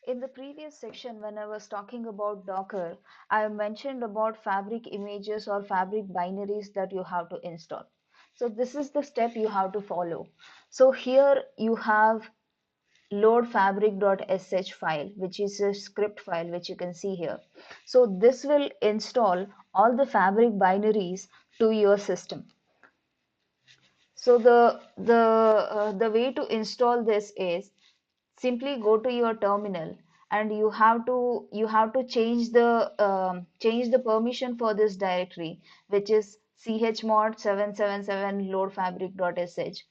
In the previous section, when I was talking about Docker, I mentioned about Fabric images or Fabric binaries that you have to install. So this is the step you have to follow. So here you have load fabric.sh file, which is a script file which you can see here. So this will install all the Fabric binaries to your system. So the way to install this is simply go to your terminal and you have to change the permission for this directory, which is chmod 777 loadfabric.sh.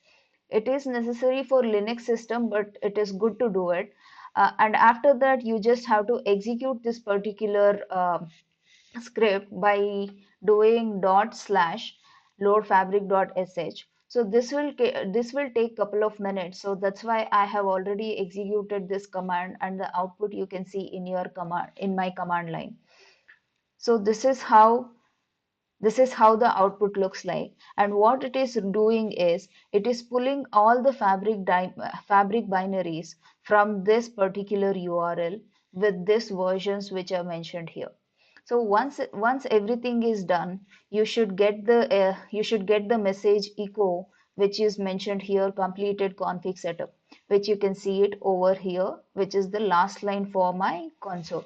It is necessary for Linux system, but it is good to do it. And after that, you just have to execute this particular script by doing dot slash load fabric.sh. So this will take couple of minutes. So that's why I have already executed this command, and the output you can see in your command in my command line. So this is how the output looks like, and what it is doing is it is pulling all the fabric binaries from this particular URL with these versions which are mentioned here. So once everything is done, you should get the message echo, which is mentioned here, completed config setup, which you can see it over here, which is the last line for my console.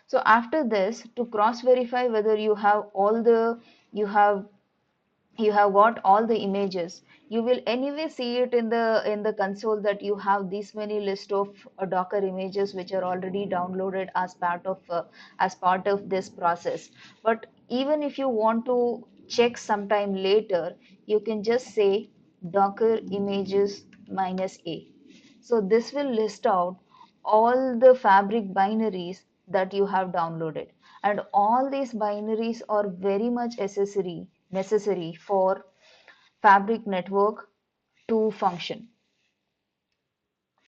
So after this, to cross verify whether you have got all the images, you will anyway see it in the console that you have this many list of Docker images which are already downloaded as part of this process. But even if you want to check sometime later, you can just say Docker images minus a. So this will list out all the Fabric binaries that you have downloaded, and all these binaries are very much necessary for Fabric network to function.